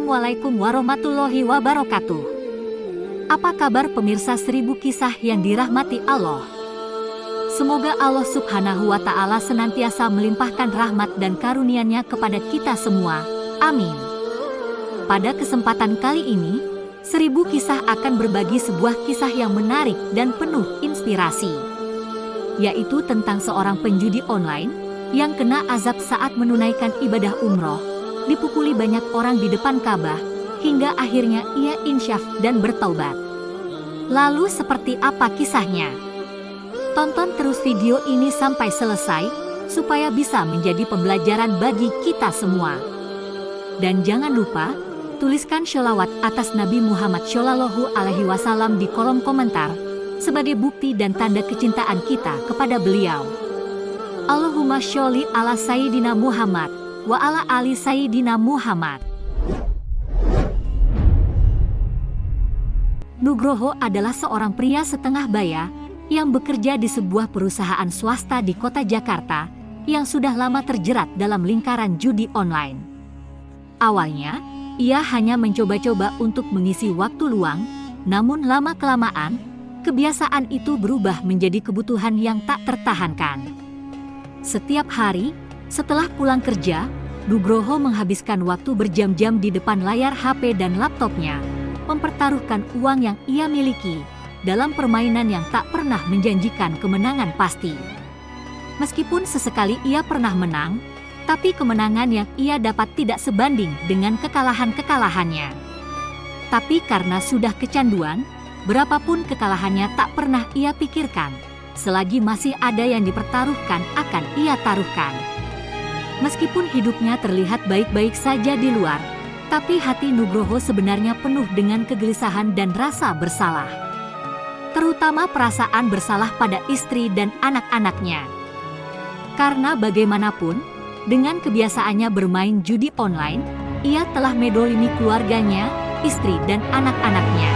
Assalamualaikum warahmatullahi wabarakatuh. Apa kabar pemirsa 1000 kisah yang dirahmati Allah? Semoga Allah Subhanahu wa Ta'ala senantiasa melimpahkan rahmat dan karunia-Nya kepada kita semua. Amin. Pada kesempatan kali ini, 1000 kisah akan berbagi sebuah kisah yang menarik dan penuh inspirasi, yaitu tentang seorang penjudi online yang kena azab saat menunaikan ibadah umroh, dipukuli banyak orang di depan Ka'bah, hingga akhirnya ia insyaf dan bertaubat. Lalu seperti apa kisahnya? Tonton terus video ini sampai selesai, supaya bisa menjadi pembelajaran bagi kita semua. Dan jangan lupa, tuliskan sholawat atas Nabi Muhammad Shallallahu Alaihi Wasallam di kolom komentar, sebagai bukti dan tanda kecintaan kita kepada beliau. Allahumma sholli ala Sayyidina Muhammad wa ala ali Sayyidina Muhammad. Nugroho adalah seorang pria setengah baya yang bekerja di sebuah perusahaan swasta di kota Jakarta yang sudah lama terjerat dalam lingkaran judi online. Awalnya, ia hanya mencoba-coba untuk mengisi waktu luang, namun lama-kelamaan, kebiasaan itu berubah menjadi kebutuhan yang tak tertahankan. Setiap hari, setelah pulang kerja, Nugroho menghabiskan waktu berjam-jam di depan layar HP dan laptopnya, mempertaruhkan uang yang ia miliki dalam permainan yang tak pernah menjanjikan kemenangan pasti. Meskipun sesekali ia pernah menang, tapi kemenangan yang ia dapat tidak sebanding dengan kekalahan-kekalahannya. Tapi karena sudah kecanduan, berapapun kekalahannya tak pernah ia pikirkan. Selagi masih ada yang dipertaruhkan akan ia taruhkan. Meskipun hidupnya terlihat baik-baik saja di luar, tapi hati Nugroho sebenarnya penuh dengan kegelisahan dan rasa bersalah. Terutama perasaan bersalah pada istri dan anak-anaknya. Karena bagaimanapun, dengan kebiasaannya bermain judi online, ia telah mendolimi keluarganya, istri dan anak-anaknya.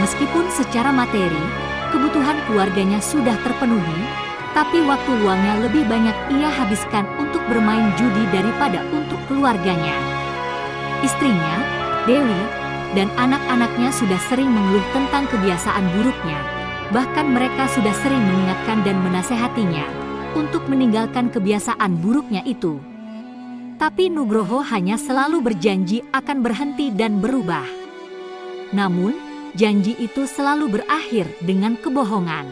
Meskipun secara materi, kebutuhan keluarganya sudah terpenuhi, tapi waktu luangnya lebih banyak ia habiskan untuk bermain judi daripada untuk keluarganya. Istrinya, Dewi, dan anak-anaknya sudah sering mengeluh tentang kebiasaan buruknya. Bahkan mereka sudah sering mengingatkan dan menasehatinya untuk meninggalkan kebiasaan buruknya itu. Tapi Nugroho hanya selalu berjanji akan berhenti dan berubah. Namun, janji itu selalu berakhir dengan kebohongan.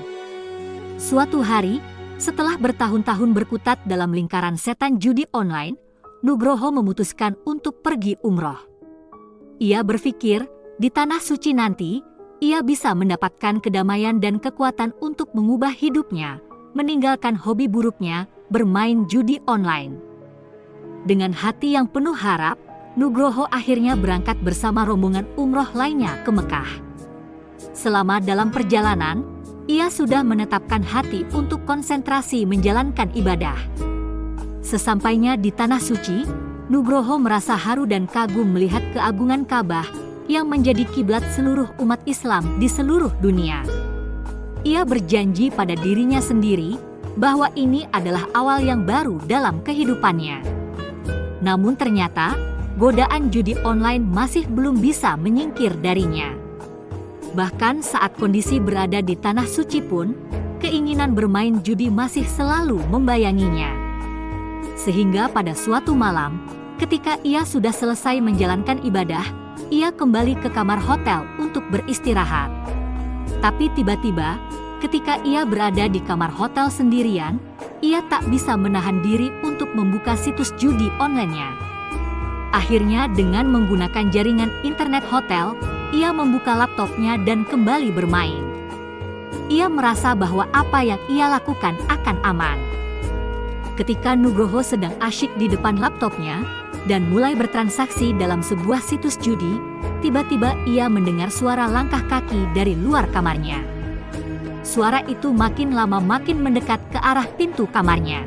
Suatu hari, setelah bertahun-tahun berkutat dalam lingkaran setan judi online, Nugroho memutuskan untuk pergi umroh. Ia berpikir, di tanah suci nanti, ia bisa mendapatkan kedamaian dan kekuatan untuk mengubah hidupnya, meninggalkan hobi buruknya, bermain judi online. Dengan hati yang penuh harap, Nugroho akhirnya berangkat bersama rombongan umroh lainnya ke Mekah. Selama dalam perjalanan, ia sudah menetapkan hati untuk konsentrasi menjalankan ibadah. Sesampainya di tanah suci, Nugroho merasa haru dan kagum melihat keagungan Ka'bah yang menjadi kiblat seluruh umat Islam di seluruh dunia. Ia berjanji pada dirinya sendiri bahwa ini adalah awal yang baru dalam kehidupannya. Namun ternyata, godaan judi online masih belum bisa menyingkir darinya. Bahkan saat kondisi berada di tanah suci pun, keinginan bermain judi masih selalu membayanginya. Sehingga pada suatu malam, ketika ia sudah selesai menjalankan ibadah, ia kembali ke kamar hotel untuk beristirahat. Tapi tiba-tiba, ketika ia berada di kamar hotel sendirian, ia tak bisa menahan diri untuk membuka situs judi online-nya. Akhirnya dengan menggunakan jaringan internet hotel, ia membuka laptopnya dan kembali bermain. Ia merasa bahwa apa yang ia lakukan akan aman. Ketika Nugroho sedang asyik di depan laptopnya dan mulai bertransaksi dalam sebuah situs judi, tiba-tiba ia mendengar suara langkah kaki dari luar kamarnya. Suara itu makin lama makin mendekat ke arah pintu kamarnya.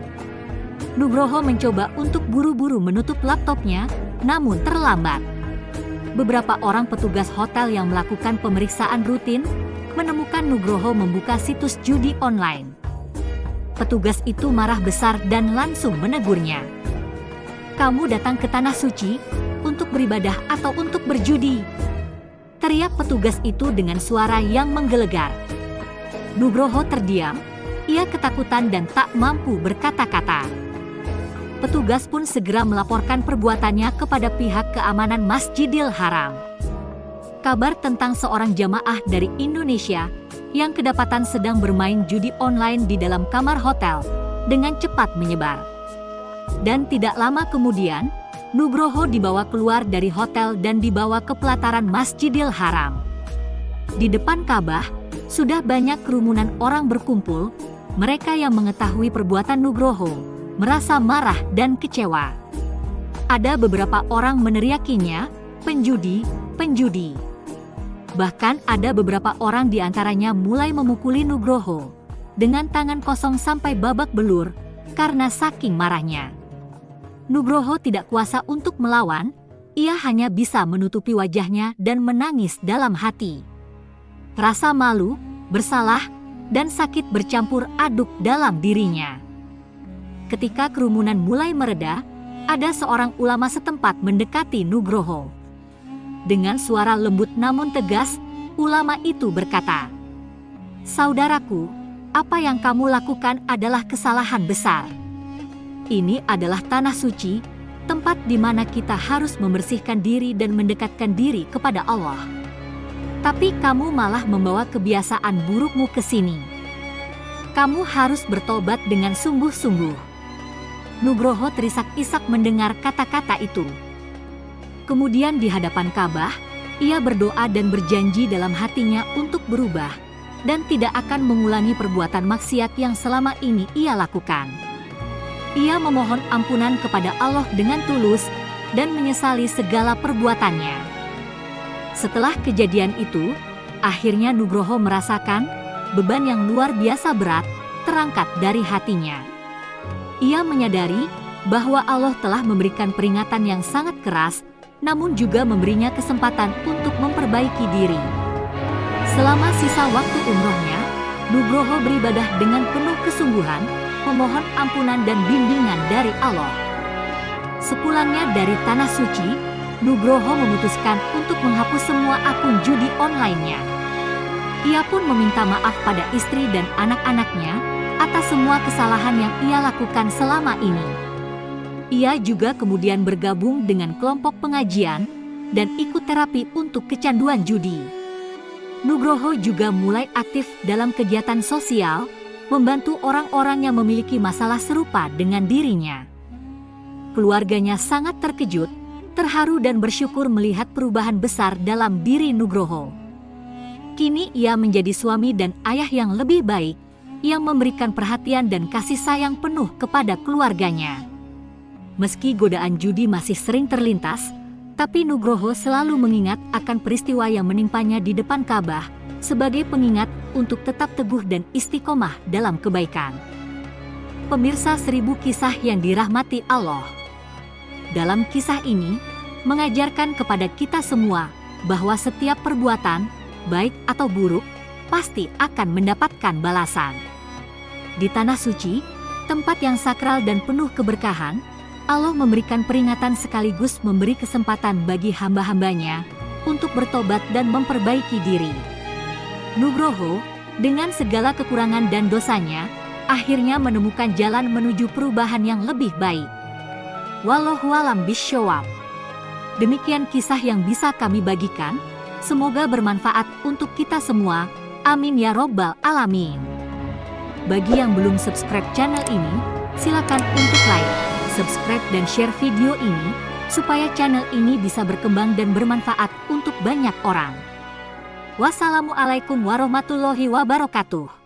Nugroho mencoba untuk buru-buru menutup laptopnya, namun terlambat. Beberapa orang petugas hotel yang melakukan pemeriksaan rutin menemukan Nugroho membuka situs judi online. Petugas itu marah besar dan langsung menegurnya. "Kamu datang ke tanah suci untuk beribadah atau untuk berjudi?" teriak petugas itu dengan suara yang menggelegar. Nugroho terdiam, ia ketakutan dan tak mampu berkata-kata. Petugas pun segera melaporkan perbuatannya kepada pihak keamanan Masjidil Haram. Kabar tentang seorang jamaah dari Indonesia yang kedapatan sedang bermain judi online di dalam kamar hotel dengan cepat menyebar. Dan tidak lama kemudian, Nugroho dibawa keluar dari hotel dan dibawa ke pelataran Masjidil Haram. Di depan Ka'bah, sudah banyak kerumunan orang berkumpul. Mereka yang mengetahui perbuatan Nugroho merasa marah dan kecewa. Ada beberapa orang meneriakinya, "Penjudi, penjudi." Bahkan ada beberapa orang di antaranya mulai memukuli Nugroho dengan tangan kosong sampai babak belur karena saking marahnya. Nugroho tidak kuasa untuk melawan, ia hanya bisa menutupi wajahnya dan menangis dalam hati. Rasa malu, bersalah, dan sakit bercampur aduk dalam dirinya. Ketika kerumunan mulai mereda, ada seorang ulama setempat mendekati Nugroho. Dengan suara lembut namun tegas, ulama itu berkata, "Saudaraku, apa yang kamu lakukan adalah kesalahan besar. Ini adalah tanah suci, tempat di mana kita harus membersihkan diri dan mendekatkan diri kepada Allah. Tapi kamu malah membawa kebiasaan burukmu ke sini. Kamu harus bertobat dengan sungguh-sungguh." Nugroho terisak-isak mendengar kata-kata itu. Kemudian di hadapan Ka'bah, ia berdoa dan berjanji dalam hatinya untuk berubah dan tidak akan mengulangi perbuatan maksiat yang selama ini ia lakukan. Ia memohon ampunan kepada Allah dengan tulus dan menyesali segala perbuatannya. Setelah kejadian itu, akhirnya Nugroho merasakan beban yang luar biasa berat terangkat dari hatinya. Ia menyadari bahwa Allah telah memberikan peringatan yang sangat keras, namun juga memberinya kesempatan untuk memperbaiki diri. Selama sisa waktu umrohnya, Nugroho beribadah dengan penuh kesungguhan, memohon ampunan dan bimbingan dari Allah. Sepulangnya dari tanah suci, Nugroho memutuskan untuk menghapus semua akun judi online-nya. Ia pun meminta maaf pada istri dan anak-anaknya atas semua kesalahan yang ia lakukan selama ini. Ia juga kemudian bergabung dengan kelompok pengajian dan ikut terapi untuk kecanduan judi. Nugroho juga mulai aktif dalam kegiatan sosial, membantu orang-orang yang memiliki masalah serupa dengan dirinya. Keluarganya sangat terkejut, terharu dan bersyukur melihat perubahan besar dalam diri Nugroho. Kini ia menjadi suami dan ayah yang lebih baik, yang memberikan perhatian dan kasih sayang penuh kepada keluarganya. Meski godaan judi masih sering terlintas, tapi Nugroho selalu mengingat akan peristiwa yang menimpanya di depan Ka'bah sebagai pengingat untuk tetap teguh dan istiqomah dalam kebaikan. Pemirsa 1000 kisah yang dirahmati Allah. Dalam kisah ini, mengajarkan kepada kita semua bahwa setiap perbuatan, baik atau buruk, pasti akan mendapatkan balasan. Di tanah suci, tempat yang sakral dan penuh keberkahan, Allah memberikan peringatan sekaligus memberi kesempatan bagi hamba-hambanya untuk bertobat dan memperbaiki diri. Nugroho, dengan segala kekurangan dan dosanya, akhirnya menemukan jalan menuju perubahan yang lebih baik. Wallahu a'lam bishawab. Demikian kisah yang bisa kami bagikan, semoga bermanfaat untuk kita semua. Amin ya robbal alamin. Bagi yang belum subscribe channel ini, silakan untuk like, subscribe dan share video ini, supaya channel ini bisa berkembang dan bermanfaat untuk banyak orang. Wassalamualaikum warahmatullahi wabarakatuh.